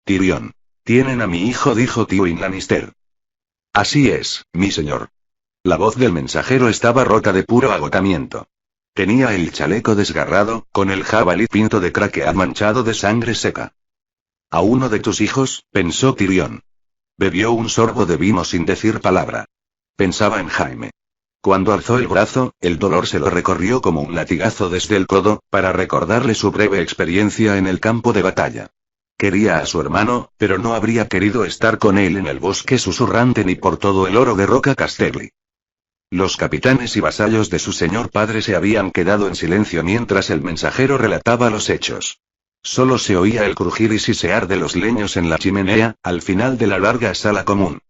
Tyrion. Tienen a mi hijo, dijo Tywin Lannister. Así es, mi señor. La voz del mensajero estaba rota de puro agotamiento. Tenía el chaleco desgarrado, con el jabalí pinto de craquear manchado de sangre seca. A uno de tus hijos, pensó Tyrion. Bebió un sorbo de vino sin decir palabra. Pensaba en Jaime. Cuando alzó el brazo, el dolor se lo recorrió como un latigazo desde el codo, para recordarle su breve experiencia en el campo de batalla. Quería a su hermano, pero no habría querido estar con él en el bosque susurrante ni por todo el oro de Roca Casterly. Los capitanes y vasallos de su señor padre se habían quedado en silencio mientras el mensajero relataba los hechos. Solo se oía el crujir y sisear de los leños en la chimenea, al final de la larga sala común.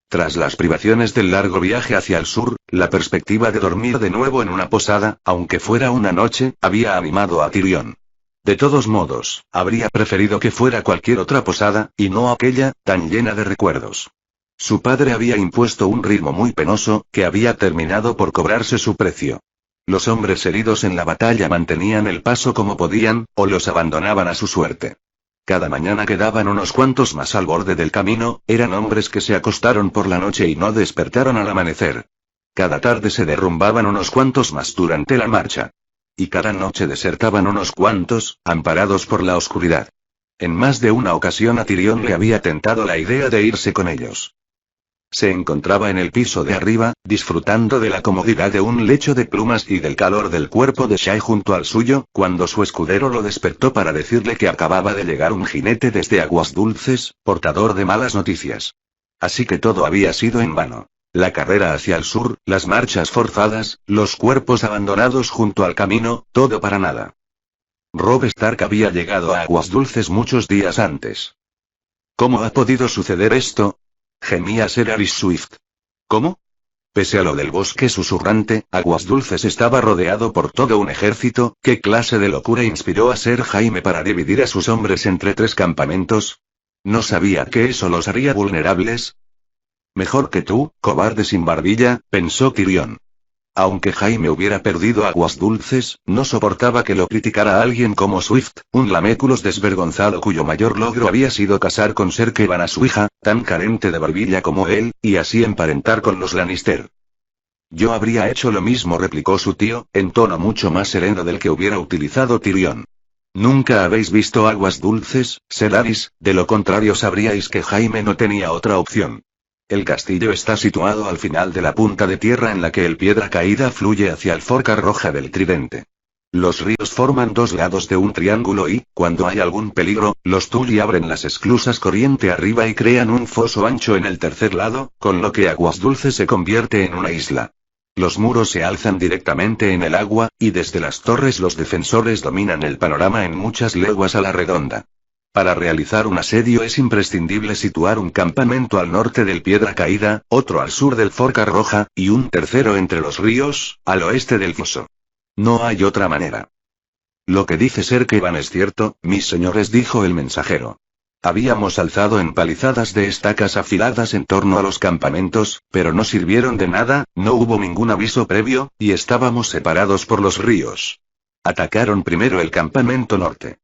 Tras las privaciones del largo viaje hacia el sur, la perspectiva de dormir de nuevo en una posada, aunque fuera una noche, había animado a Tyrion. De todos modos, habría preferido que fuera cualquier otra posada, y no aquella, tan llena de recuerdos. Su padre había impuesto un ritmo muy penoso, que había terminado por cobrarse su precio. Los hombres heridos en la batalla mantenían el paso como podían, o los abandonaban a su suerte. Cada mañana quedaban unos cuantos más al borde del camino, eran hombres que se acostaron por la noche y no despertaron al amanecer. Cada tarde se derrumbaban unos cuantos más durante la marcha. Y cada noche desertaban unos cuantos, amparados por la oscuridad. En más de una ocasión a Tyrion le había tentado la idea de irse con ellos. Se encontraba en el piso de arriba, disfrutando de la comodidad de un lecho de plumas y del calor del cuerpo de Shae junto al suyo, cuando su escudero lo despertó para decirle que acababa de llegar un jinete desde Aguas Dulces, portador de malas noticias. Así que todo había sido en vano. La carrera hacia el sur, las marchas forzadas, los cuerpos abandonados junto al camino, todo para nada. Robb Stark había llegado a Aguas Dulces muchos días antes. ¿Cómo ha podido suceder esto?, gemía Ser Aris Swift. ¿Cómo? Pese a lo del bosque susurrante, Aguas Dulces estaba rodeado por todo un ejército. ¿Qué clase de locura inspiró a Ser Jaime para dividir a sus hombres entre 3 campamentos? ¿No sabía que eso los haría vulnerables? Mejor que tú, cobarde sin barbilla, pensó Tyrion. Aunque Jaime hubiera perdido Aguas Dulces, no soportaba que lo criticara alguien como Swift, un laméculos desvergonzado cuyo mayor logro había sido casar con Ser Kevan a su hija, tan carente de barbilla como él, y así emparentar con los Lannister. Yo habría hecho lo mismo, replicó su tío, en tono mucho más sereno del que hubiera utilizado Tyrion. Nunca habéis visto Aguas Dulces, Ser Aris, de lo contrario sabríais que Jaime no tenía otra opción. El castillo está situado al final de la punta de tierra en la que el Piedra Caída fluye hacia el Forca Roja del Tridente. Los ríos forman 2 lados de un triángulo y, cuando hay algún peligro, los Tully abren las esclusas corriente arriba y crean un foso ancho en el tercer lado, con lo que Aguas Dulces se convierte en una isla. Los muros se alzan directamente en el agua, y desde las torres los defensores dominan el panorama en muchas leguas a la redonda. Para realizar un asedio es imprescindible situar un campamento al norte del Piedra Caída, otro al sur del Forca Roja, y un tercero entre los ríos, al oeste del foso. No hay otra manera. Lo que dice Ser Kevan es cierto, mis señores, dijo el mensajero. Habíamos alzado empalizadas de estacas afiladas en torno a los campamentos, pero no sirvieron de nada, no hubo ningún aviso previo, y estábamos separados por los ríos. Atacaron primero el campamento norte.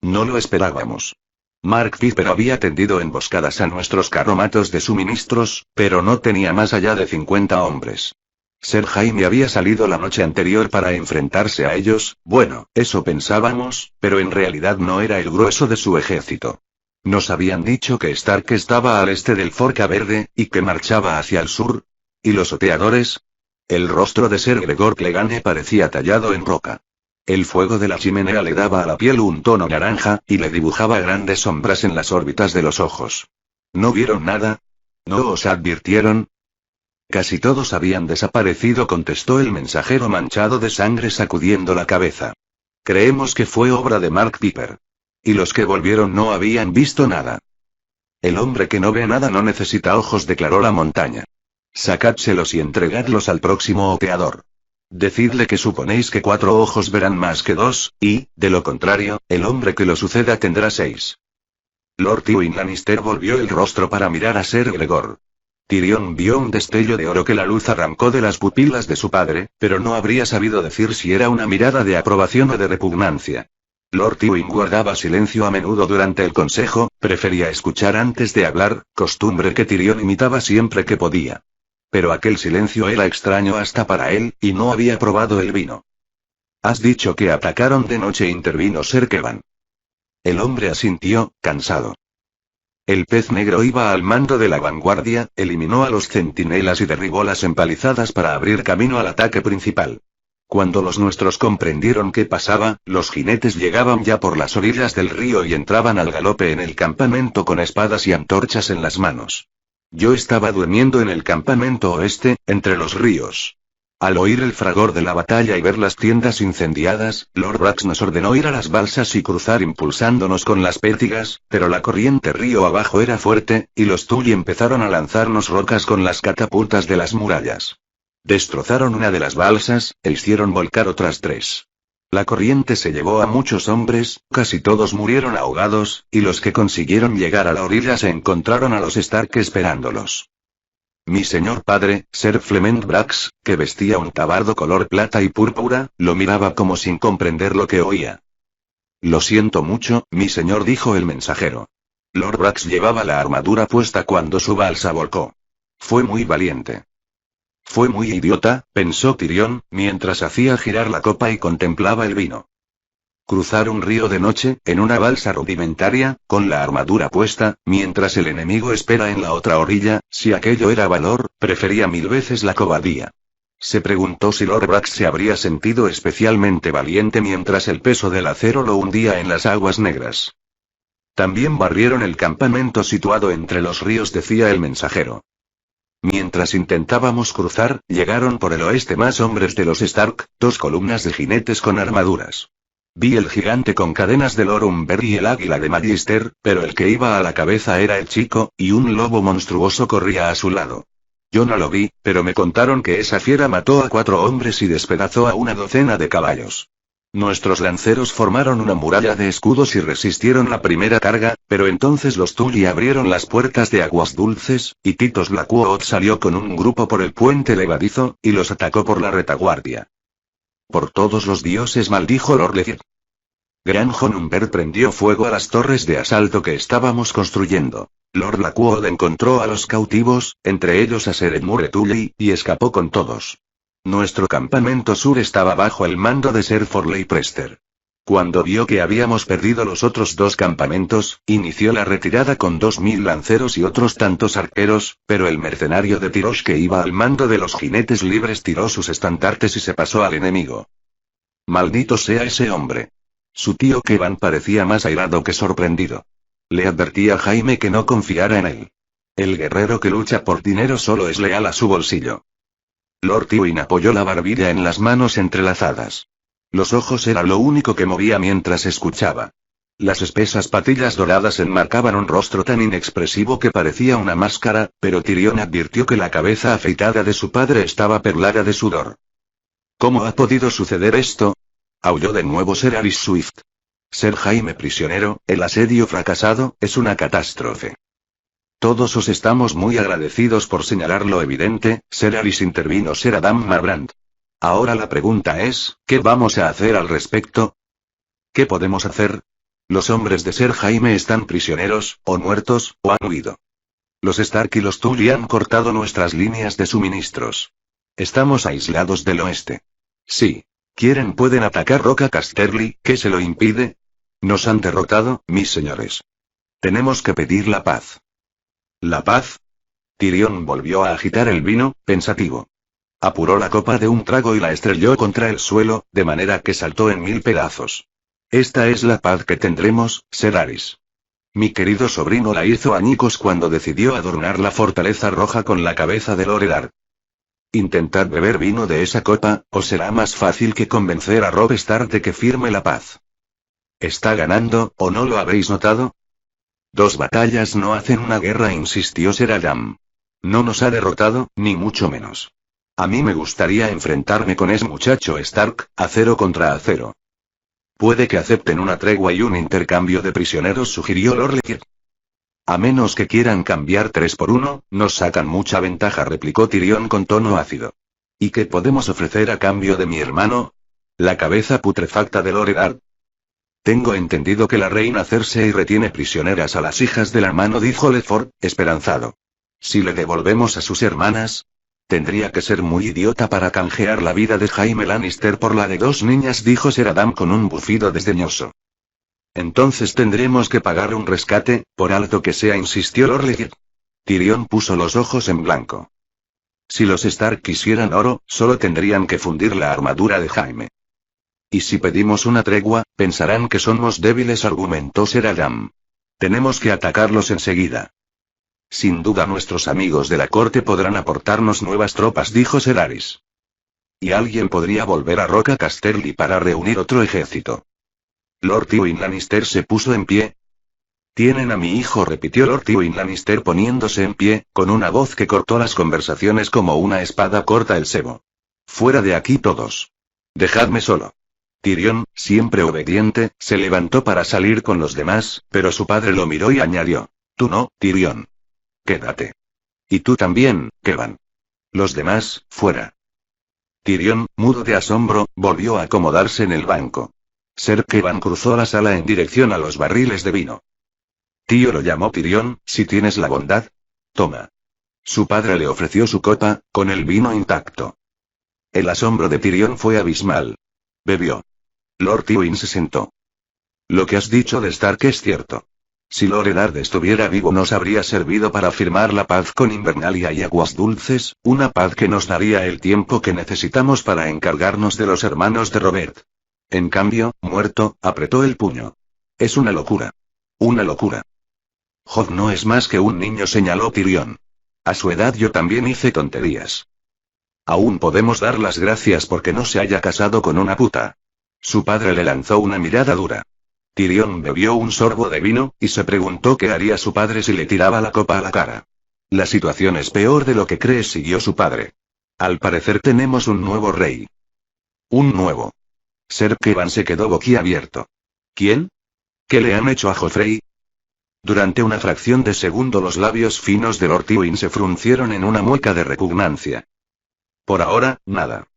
No lo esperábamos. Mark Piper había tendido emboscadas a nuestros carromatos de suministros, pero no tenía más allá de 50 hombres. Ser Jaime había salido la noche anterior para enfrentarse a ellos, bueno, eso pensábamos, pero en realidad no era el grueso de su ejército. Nos habían dicho que Stark estaba al este del Forca Verde, y que marchaba hacia el sur. ¿Y los oteadores? El rostro de Ser Gregor Clegane parecía tallado en roca. El fuego de la chimenea le daba a la piel un tono naranja, y le dibujaba grandes sombras en las órbitas de los ojos. ¿No vieron nada? ¿No os advirtieron? Casi todos habían desaparecido, contestó el mensajero manchado de sangre sacudiendo la cabeza. Creemos que fue obra de Mark Piper. Y los que volvieron no habían visto nada. El hombre que no ve nada no necesita ojos, declaró la montaña. Sacádselos y entregadlos al próximo oteador. Decidle que suponéis que 4 ojos verán más que 2, y, de lo contrario, el hombre que lo suceda tendrá 6. Lord Tywin Lannister volvió el rostro para mirar a Ser Gregor. Tyrion vio un destello de oro que la luz arrancó de las pupilas de su padre, pero no habría sabido decir si era una mirada de aprobación o de repugnancia. Lord Tywin guardaba silencio a menudo durante el consejo, prefería escuchar antes de hablar, costumbre que Tyrion imitaba siempre que podía. Pero aquel silencio era extraño hasta para él, y no había probado el vino. «Has dicho que atacaron de noche», intervino Ser Kevan. El hombre asintió, cansado. El pez negro iba al mando de la vanguardia, eliminó a los centinelas y derribó las empalizadas para abrir camino al ataque principal. Cuando los nuestros comprendieron qué pasaba, los jinetes llegaban ya por las orillas del río y entraban al galope en el campamento con espadas y antorchas en las manos. Yo estaba durmiendo en el campamento oeste, entre los ríos. Al oír el fragor de la batalla y ver las tiendas incendiadas, Lord Brax nos ordenó ir a las balsas y cruzar impulsándonos con las pértigas, pero la corriente río abajo era fuerte, y los Tully empezaron a lanzarnos rocas con las catapultas de las murallas. Destrozaron una de las balsas, e hicieron volcar otras 3. La corriente se llevó a muchos hombres, casi todos murieron ahogados, y los que consiguieron llegar a la orilla se encontraron a los Stark esperándolos. Mi señor padre, Ser Flement Brax, que vestía un tabardo color plata y púrpura, lo miraba como sin comprender lo que oía. Lo siento mucho, mi señor, dijo el mensajero. Lord Brax llevaba la armadura puesta cuando su balsa volcó. Fue muy valiente. Fue muy idiota, pensó Tyrion, mientras hacía girar la copa y contemplaba el vino. Cruzar un río de noche, en una balsa rudimentaria, con la armadura puesta, mientras el enemigo espera en la otra orilla, si aquello era valor, prefería 1000 veces la cobardía. Se preguntó si Lord Brax se habría sentido especialmente valiente mientras el peso del acero lo hundía en las aguas negras. También barrieron el campamento situado entre los ríos, decía el mensajero. Mientras intentábamos cruzar, llegaron por el oeste más hombres de los Stark, 2 columnas de jinetes con armaduras. Vi el gigante con cadenas de Lord Umber y el águila de Magister, pero el que iba a la cabeza era el chico, y un lobo monstruoso corría a su lado. Yo no lo vi, pero me contaron que esa fiera mató a 4 hombres y despedazó a una docena de caballos. Nuestros lanceros formaron una muralla de escudos y resistieron la primera carga, pero entonces los Tully abrieron las puertas de aguas dulces, y Titos Blackwood salió con un grupo por el puente levadizo, y los atacó por la retaguardia. Por todos los dioses, maldijo Lord Lethir. Gran Jon Umber prendió fuego a las torres de asalto que estábamos construyendo. Lord Blackwood encontró a los cautivos, entre ellos a Ser Edmure Tully, y escapó con todos. Nuestro campamento sur estaba bajo el mando de Ser Forley Prester. Cuando vio que habíamos perdido los otros 2 campamentos, inició la retirada con 2000 lanceros y otros tantos arqueros, pero el mercenario de Tyrosh que iba al mando de los jinetes libres tiró sus estandartes y se pasó al enemigo. Maldito sea ese hombre. Su tío Kevan parecía más airado que sorprendido. Le advertí a Jaime que no confiara en él. El guerrero que lucha por dinero solo es leal a su bolsillo. Lord Tywin apoyó la barbilla en las manos entrelazadas. Los ojos era lo único que movía mientras escuchaba. Las espesas patillas doradas enmarcaban un rostro tan inexpresivo que parecía una máscara, pero Tyrion advirtió que la cabeza afeitada de su padre estaba perlada de sudor. ¿Cómo ha podido suceder esto? Aulló de nuevo Ser Aris Swift. Ser Jaime prisionero, el asedio fracasado, es una catástrofe. Todos os estamos muy agradecidos por señalar lo evidente, Ser Aris, intervino Ser Adam Marbrand. Ahora la pregunta es, ¿qué vamos a hacer al respecto? ¿Qué podemos hacer? Los hombres de Ser Jaime están prisioneros, o muertos, o han huido. Los Stark y los Tully han cortado nuestras líneas de suministros. Estamos aislados del oeste. Sí. Quieren pueden atacar Roca Casterly, ¿qué se lo impide? Nos han derrotado, mis señores. Tenemos que pedir la paz. ¿La paz? Tyrion volvió a agitar el vino, pensativo. Apuró la copa de un trago y la estrelló contra el suelo, de manera que saltó en 1000 pedazos. Esta es la paz que tendremos, Ser Aris. Mi querido sobrino la hizo añicos cuando decidió adornar la fortaleza roja con la cabeza de Lord Eddard. Intentad beber vino de esa copa, o será más fácil que convencer a Robb Stark de que firme la paz. ¿Está ganando, o no lo habéis notado? 2 batallas no hacen una guerra, insistió Ser Adam. No nos ha derrotado, ni mucho menos. A mí me gustaría enfrentarme con ese muchacho Stark, acero contra acero. Puede que acepten una tregua y un intercambio de prisioneros, sugirió Lord Lethir. A menos que quieran cambiar 3 por 1, nos sacan mucha ventaja, replicó Tyrion con tono ácido. ¿Y qué podemos ofrecer a cambio de mi hermano? La cabeza putrefacta de Lord Eddard. Tengo entendido que la reina Cersei retiene prisioneras a las hijas de la mano, dijo Lefort, esperanzado. Si le devolvemos a sus hermanas, tendría que ser muy idiota para canjear la vida de Jaime Lannister por la de 2 niñas, dijo Ser Adam con un bufido desdeñoso. Entonces tendremos que pagar un rescate, por alto que sea, insistió Lord Littlefield. Tyrion puso los ojos en blanco. Si los Stark quisieran oro, solo tendrían que fundir la armadura de Jaime. Y si pedimos una tregua, pensarán que somos débiles, argumentó Ser Adam. Tenemos que atacarlos enseguida. Sin duda nuestros amigos de la corte podrán aportarnos nuevas tropas, dijo Ser Aris. Y alguien podría volver a Roca Casterly para reunir otro ejército. Lord Tywin Lannister se puso en pie. Tienen a mi hijo, repitió Lord Tywin Lannister poniéndose en pie, con una voz que cortó las conversaciones como una espada corta el sebo. Fuera de aquí todos. Dejadme solo. Tyrion, siempre obediente, se levantó para salir con los demás, pero su padre lo miró y añadió. Tú no, Tyrion. Quédate. Y tú también, Kevan. Los demás, fuera. Tyrion, mudo de asombro, volvió a acomodarse en el banco. Ser Kevan cruzó la sala en dirección a los barriles de vino. Tío, lo llamó Tyrion, si tienes la bondad. Toma. Su padre le ofreció su copa, con el vino intacto. El asombro de Tyrion fue abismal. Bebió. Lord Tywin se sentó. Lo que has dicho de Stark es cierto. Si Lord Eddard estuviera vivo nos habría servido para firmar la paz con Invernalia y Aguas Dulces, una paz que nos daría el tiempo que necesitamos para encargarnos de los hermanos de Robert. En cambio, muerto, apretó el puño. Es una locura. Una locura. Hod no es más que un niño, señaló Tyrion. A su edad yo también hice tonterías. Aún podemos dar las gracias porque no se haya casado con una puta. Su padre le lanzó una mirada dura. Tyrion bebió un sorbo de vino, y se preguntó qué haría su padre si le tiraba la copa a la cara. La situación es peor de lo que crees, siguió su padre. Al parecer tenemos un nuevo rey. Un nuevo. Ser Kevan se quedó boquiabierto. ¿Quién? ¿Qué le han hecho a Joffrey? Durante una fracción de segundo los labios finos de Lord Tywin se fruncieron en una mueca de repugnancia. Por ahora, nada.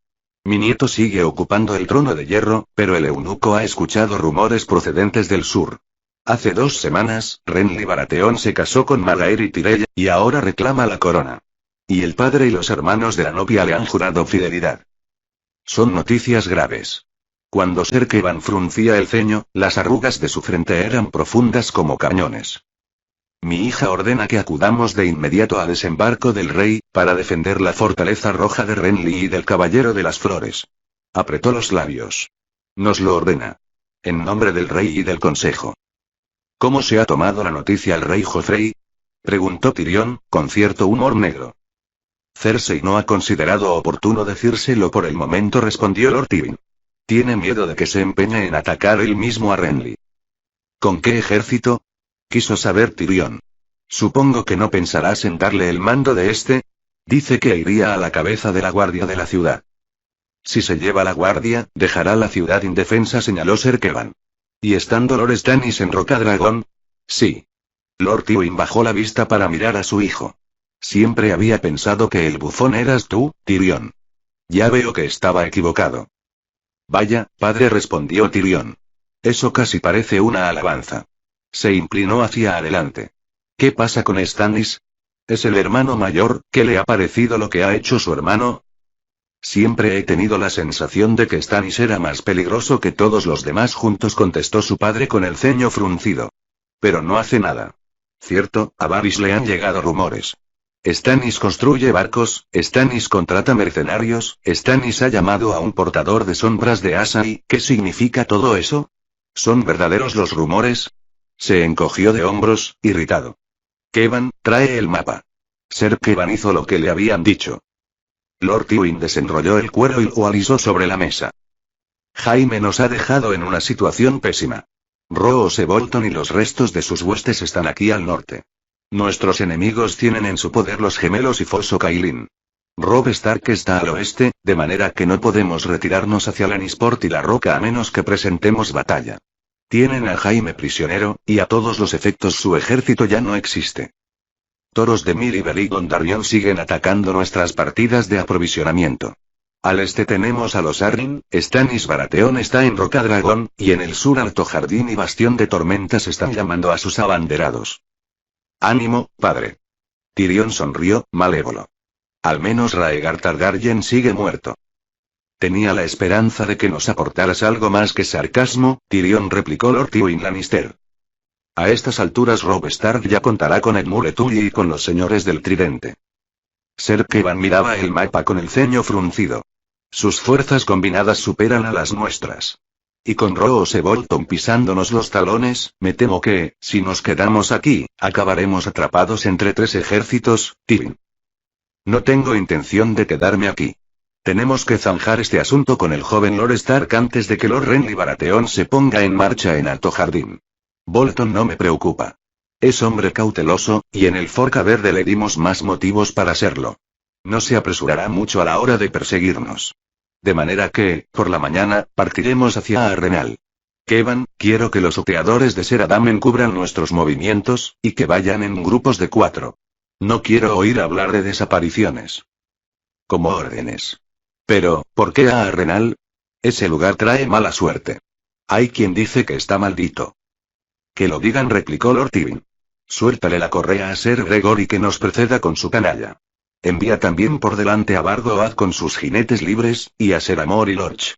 Mi nieto sigue ocupando el trono de hierro, pero el eunuco ha escuchado rumores procedentes del sur. Hace 2 semanas, Renly Baratheon se casó con Margaery Tyrell, y ahora reclama la corona. Y el padre y los hermanos de la novia le han jurado fidelidad. Son noticias graves. Cuando Ser Kevan fruncía el ceño, las arrugas de su frente eran profundas como cañones. Mi hija ordena que acudamos de inmediato al desembarco del rey, para defender la fortaleza roja de Renly y del Caballero de las Flores. Apretó los labios. Nos lo ordena. En nombre del rey y del consejo. ¿Cómo se ha tomado la noticia el rey Joffrey? Preguntó Tyrion, con cierto humor negro. Cersei no ha considerado oportuno decírselo por el momento, respondió Lord Tywin. Tiene miedo de que se empeñe en atacar él mismo a Renly. ¿Con qué ejército? Quiso saber Tyrion. Supongo que no pensarás en darle el mando de este. Dice que iría a la cabeza de la guardia de la ciudad. Si se lleva la guardia, dejará la ciudad indefensa, señaló Ser Kevan. ¿Y estando Lord Stannis en Rocadragón? Sí. Lord Tywin bajó la vista para mirar a su hijo. Siempre había pensado que el bufón eras tú, Tyrion. Ya veo que estaba equivocado. Vaya, padre, respondió Tyrion. Eso casi parece una alabanza. Se inclinó hacia adelante. ¿Qué pasa con Stannis? ¿Es el hermano mayor? ¿Qué le ha parecido lo que ha hecho su hermano? Siempre he tenido la sensación de que Stannis era más peligroso que todos los demás juntos, contestó su padre con el ceño fruncido. Pero no hace nada. Cierto, a Varys le han llegado rumores. Stannis construye barcos, Stannis contrata mercenarios, Stannis ha llamado a un portador de sombras de Asai. ¿Qué significa todo eso? ¿Son verdaderos los rumores? Se encogió de hombros, irritado. Kevan, trae el mapa. Ser Kevan hizo lo que le habían dicho. Lord Tywin desenrolló el cuero y lo alisó sobre la mesa. Jaime nos ha dejado en una situación pésima. Roose Bolton y los restos de sus huestes están aquí al norte. Nuestros enemigos tienen en su poder los gemelos y Fosso Cailin. Robb Stark está al oeste, de manera que no podemos retirarnos hacia Lannisport y la Roca a menos que presentemos batalla. Tienen a Jaime prisionero, y a todos los efectos su ejército ya no existe. Toros de Mir y Beric Dondarrion siguen atacando nuestras partidas de aprovisionamiento. Al este tenemos a los Arryn, Stannis Baratheon está en Rocadragón, y en el sur Alto Jardín y Bastión de Tormentas están llamando a sus abanderados. Ánimo, padre. Tyrion sonrió, malévolo. Al menos Rhaegar Targaryen sigue muerto. Tenía la esperanza de que nos aportaras algo más que sarcasmo, Tyrion replicó Lord Tywin Lannister. A estas alturas Robb Stark ya contará con Edmure Tully y con los señores del Tridente. Ser Kevan miraba el mapa con el ceño fruncido. Sus fuerzas combinadas superan a las nuestras. Y con Roose Bolton pisándonos los talones, me temo que, si nos quedamos aquí, acabaremos atrapados entre 3 ejércitos, Tywin. No tengo intención de quedarme aquí. Tenemos que zanjar este asunto con el joven Lord Stark antes de que Lord Renly Baratheon se ponga en marcha en Alto Jardín. Bolton no me preocupa. Es hombre cauteloso, y en el Forca Verde le dimos más motivos para serlo. No se apresurará mucho a la hora de perseguirnos. De manera que, por la mañana, partiremos hacia Arenal. Kevan, quiero que los oteadores de Ser Adam encubran nuestros movimientos, y que vayan en grupos de 4. No quiero oír hablar de desapariciones. Como órdenes. Pero, ¿por qué a Arenal? Ese lugar trae mala suerte. Hay quien dice que está maldito. Que lo digan, replicó Lord Tywin. Suéltale la correa a Ser Gregor y que nos preceda con su canalla. Envía también por delante a Bargoad con sus jinetes libres, y a Ser Amor y Lorch.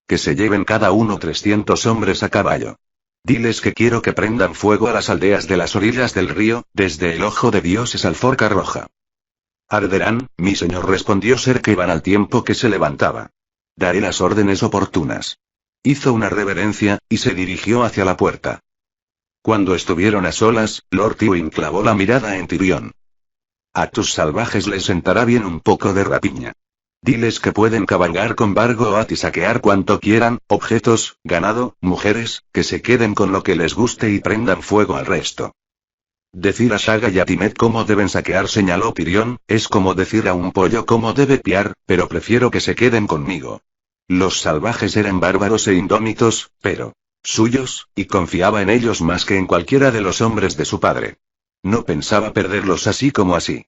Que se lleven cada uno 300 hombres a caballo. Diles que quiero que prendan fuego a las aldeas de las orillas del río, desde el Ojo de Dioses al Forca Roja. Arderán, mi señor, respondió Ser Kevan al tiempo que se levantaba. Daré las órdenes oportunas. Hizo una reverencia, y se dirigió hacia la puerta. Cuando estuvieron a solas, Lord Tywin clavó la mirada en Tyrion. A tus salvajes les sentará bien un poco de rapiña. Diles que pueden cabalgar con Bargoad y saquear cuanto quieran, objetos, ganado, mujeres, que se queden con lo que les guste y prendan fuego al resto. Decir a Shaga y a Timet cómo deben saquear, señaló Tyrion, es como decir a un pollo cómo debe piar, pero prefiero que se queden conmigo. Los salvajes eran bárbaros e indómitos, pero suyos, y confiaba en ellos más que en cualquiera de los hombres de su padre. No pensaba perderlos así como así.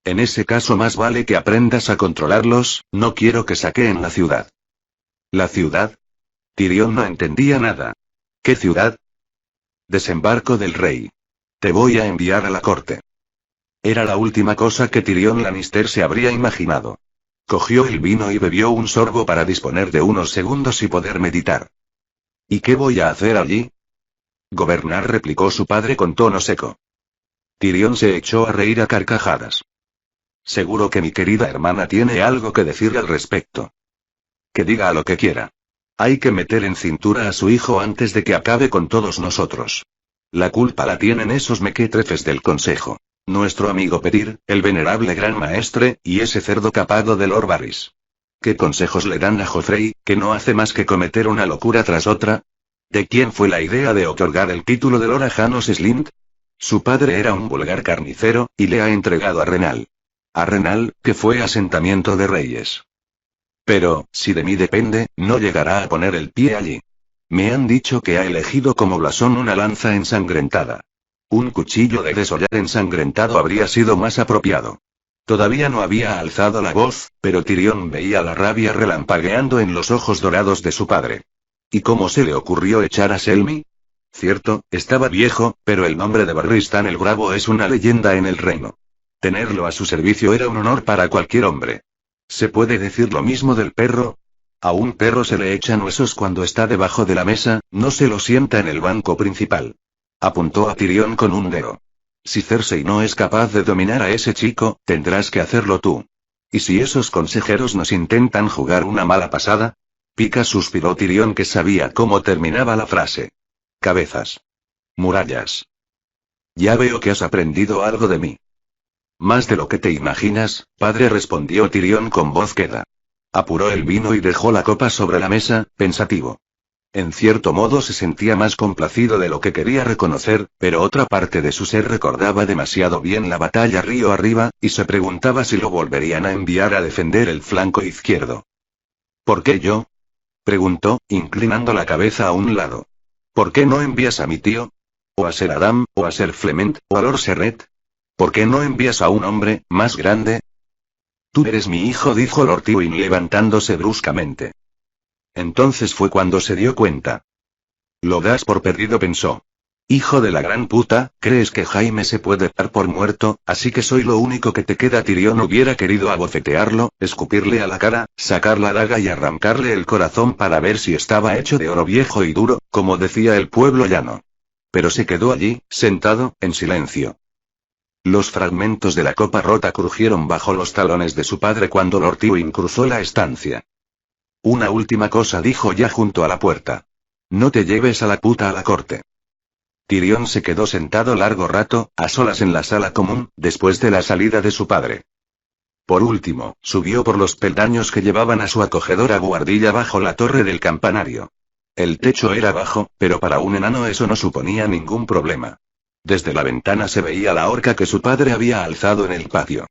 En ese caso más vale que aprendas a controlarlos, no quiero que saqueen la ciudad. ¿La ciudad? Tyrion no entendía nada. ¿Qué ciudad? Desembarco del rey. Te voy a enviar a la corte. Era la última cosa que Tyrion Lannister se habría imaginado. Cogió el vino y bebió un sorbo para disponer de unos segundos y poder meditar. ¿Y qué voy a hacer allí? Gobernar, replicó su padre con tono seco. Tyrion se echó a reír a carcajadas. Seguro que mi querida hermana tiene algo que decir al respecto. Que diga lo que quiera. Hay que meter en cintura a su hijo antes de que acabe con todos nosotros. La culpa la tienen esos mequetrefes del consejo. Nuestro amigo Petyr, el venerable gran maestre, y ese cerdo capado de Lord Varys. ¿Qué consejos le dan a Joffrey, que no hace más que cometer una locura tras otra? ¿De quién fue la idea de otorgar el título de Lord a Janos Slynt? Su padre era un vulgar carnicero, y le ha entregado a Renal. A Renal, que fue asentamiento de reyes. Pero, si de mí depende, no llegará a poner el pie allí. Me han dicho que ha elegido como blasón una lanza ensangrentada. Un cuchillo de desollar ensangrentado habría sido más apropiado. Todavía no había alzado la voz, pero Tyrion veía la rabia relampagueando en los ojos dorados de su padre. ¿Y cómo se le ocurrió echar a Selmy? Cierto, estaba viejo, pero el nombre de Barristan el Bravo es una leyenda en el reino. Tenerlo a su servicio era un honor para cualquier hombre. ¿Se puede decir lo mismo del perro? A un perro se le echan huesos cuando está debajo de la mesa, no se lo sienta en el banco principal. Apuntó a Tyrion con un dedo. Si Cersei no es capaz de dominar a ese chico, tendrás que hacerlo tú. ¿Y si esos consejeros nos intentan jugar una mala pasada? Pica, suspiró Tyrion, que sabía cómo terminaba la frase. Cabezas. Murallas. Ya veo que has aprendido algo de mí. Más de lo que te imaginas, padre, respondió Tyrion con voz queda. Apuró el vino y dejó la copa sobre la mesa, pensativo. En cierto modo se sentía más complacido de lo que quería reconocer, pero otra parte de su ser recordaba demasiado bien la batalla río arriba, y se preguntaba si lo volverían a enviar a defender el flanco izquierdo. ¿Por qué yo? Preguntó, inclinando la cabeza a un lado. ¿Por qué no envías a mi tío? ¿O a Ser Adam, o a Ser Flement, o a Lord Serret? ¿Por qué no envías a un hombre más grande? Tú eres mi hijo, dijo Lord Tywin levantándose bruscamente. Entonces fue cuando se dio cuenta. Lo das por perdido, pensó. Hijo de la gran puta, ¿crees que Jaime se puede dar por muerto? Así que soy lo único que te queda. Tyrion hubiera querido abofetearlo, escupirle a la cara, sacar la daga y arrancarle el corazón para ver si estaba hecho de oro viejo y duro, como decía el pueblo llano. Pero se quedó allí, sentado, en silencio. Los fragmentos de la copa rota crujieron bajo los talones de su padre cuando Lord Tywin cruzó la estancia. Una última cosa, dijo ya junto a la puerta. No te lleves a la puta a la corte. Tyrion se quedó sentado largo rato, a solas en la sala común, después de la salida de su padre. Por último, subió por los peldaños que llevaban a su acogedora buhardilla bajo la torre del campanario. El techo era bajo, pero para un enano eso no suponía ningún problema. Desde la ventana se veía la horca que su padre había alzado en el patio.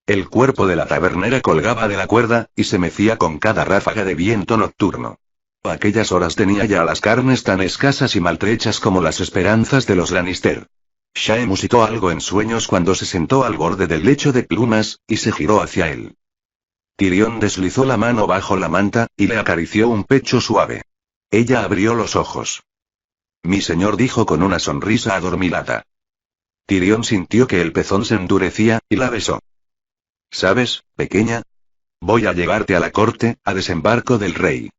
El cuerpo de la tabernera colgaba de la cuerda, y se mecía con cada ráfaga de viento nocturno. A aquellas horas tenía ya las carnes tan escasas y maltrechas como las esperanzas de los Lannister. Shae musitó algo en sueños cuando se sentó al borde del lecho de plumas, y se giró hacia él. Tyrion deslizó la mano bajo la manta, y le acarició un pecho suave. Ella abrió los ojos. Mi señor, dijo con una sonrisa adormilada. Tyrion sintió que el pezón se endurecía, y la besó. ¿Sabes, pequeña? Voy a llevarte a la corte, a desembarco del rey.